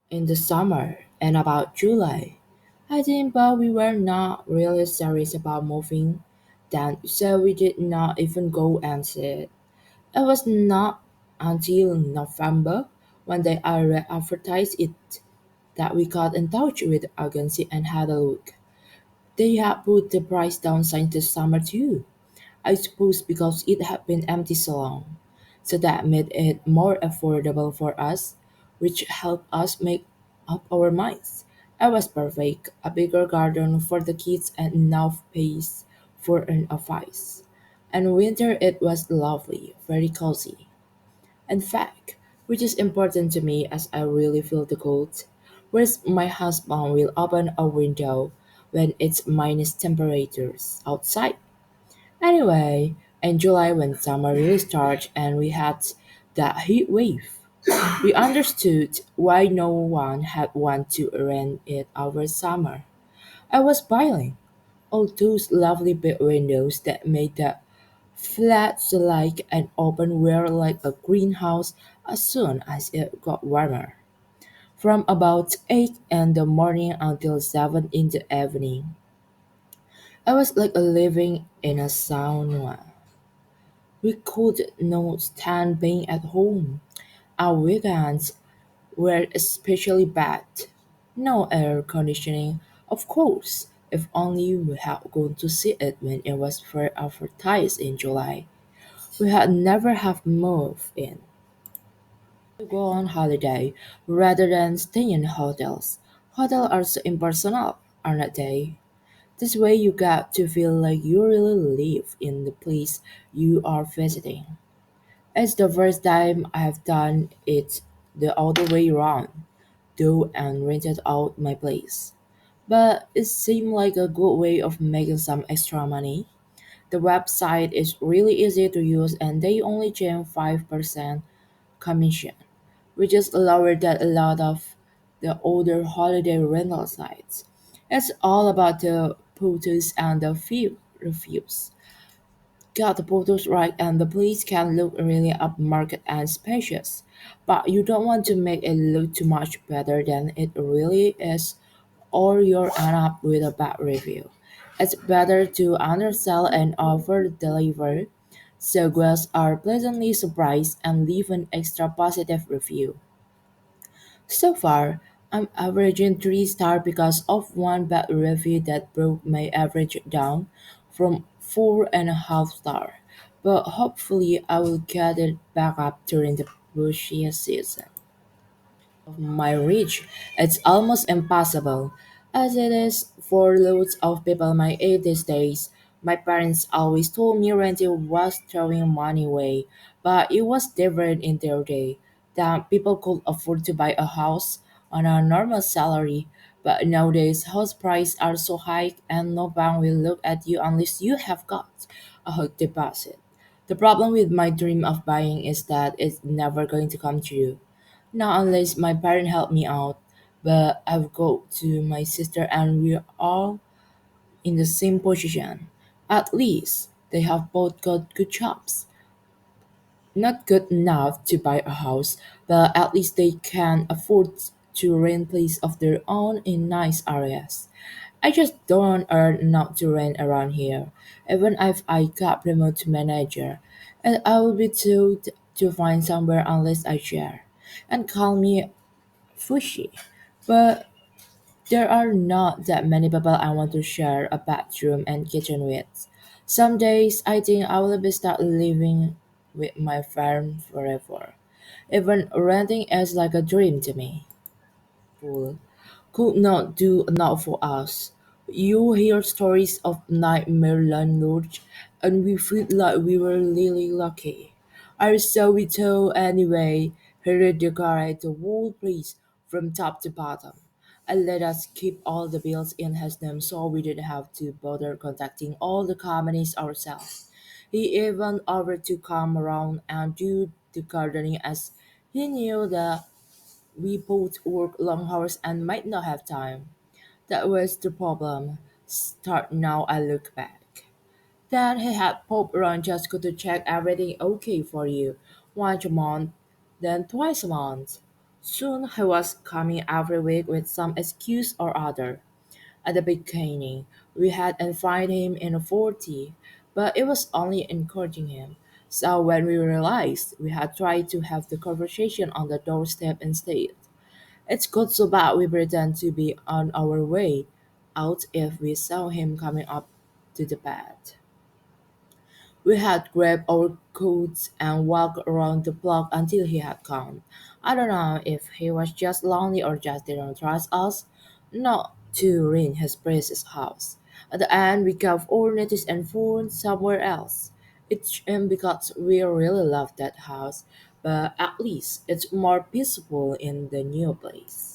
in the summer and about July. I think, but we were not really serious about moving then, so we did not even go and see it. It was not until November when they advertised it that we got in touch with the agency and had a look. They had put the price down since the summer too. I suppose because it had been empty so long. So that made it more affordable for us, which helped us make up our minds. It was perfect, a bigger garden for the kids and enough space for an office. And winter it was lovely, very cozy. In fact, which is important to me as I really feel the cold. Whereas my husband will open a window when it's minus temperatures outside. Anyway, in July when summer really started and we had that heat wave, we understood why no one had want to rent it over summer. I was buying all those lovely big windows that made the flats like an open were like a greenhouse as soon as it got warmer. From about 8 in the morning until 7 in the evening, I was like living in a sauna. We could not stand being at home. Our weekends were especially bad. No air conditioning, of course, if only we had gone to see it when it was first advertised in July. We had never have moved in. To go on holiday rather than stay in hotels. Hotels are so impersonal, aren't they? This way you get to feel like you really live in the place you are visiting. It's the first time I have done it the other way around, though, and rented out my place. But it seemed like a good way of making some extra money. The website is really easy to use and they only charge 5% commission, which is lower than a lot of the older holiday rental sites. It's all about the photos and the few reviews. Got the photos right and the place can look really upmarket and spacious, but you don't want to make it look too much better than it really is or you'll end up with a bad review. It's better to undersell and over deliver so guests are pleasantly surprised and leave an extra positive review. So far, I'm averaging 3 star because of one bad review that broke my average down from 4.5 star. But hopefully I will get it back up during the bushy season. Of my reach, it's almost impossible, as it is for loads of people my age these days. My parents always told me renting was throwing money away, but it was different in their day. That people could afford to buy a house on a normal salary, but nowadays house prices are so high and no bank will look at you unless you have got a high deposit. The problem with my dream of buying is that it's never going to come true. Not unless my parents help me out, but I've got to my sister and we're all in the same position. At least they have both got good jobs. Not good enough to buy a house, but at least they can afford to rent place of their own in nice areas. I just don't earn enough to rent around here, even if I got promoted to manager, and I will be told to find somewhere unless I share. And call me Fushi, but there are not that many people I want to share a bathroom and kitchen with. Some days I think I will be start living with my friend forever. Even renting is like a dream to me. Pool could not do enough for us. You hear stories of nightmare landlords, and we feel like we were really lucky. I saw we told anyway, he redecorated the whole place from top to bottom, and let us keep all the bills in his name so we didn't have to bother contacting all the companies ourselves. He even offered to come around and do the gardening as he knew that we both work long hours and might not have time. That was the problem. Start now I look back. Then he had popped around just to check everything okay for you. Once a month, then twice a month. Soon he was coming every week with some excuse or other. At the beginning, we had invited him in for tea, but it was only encouraging him. So when we realized we had tried to have the conversation on the doorstep instead, it got so bad we pretended to be on our way out if we saw him coming up to the bed. We had grabbed our coats and walked around the block until he had gone. I don't know if he was just lonely or just didn't trust us not to ruin his precious house. At the end, we gave our notice and phone somewhere else. It's because we really love that house, but at least it's more peaceful in the new place.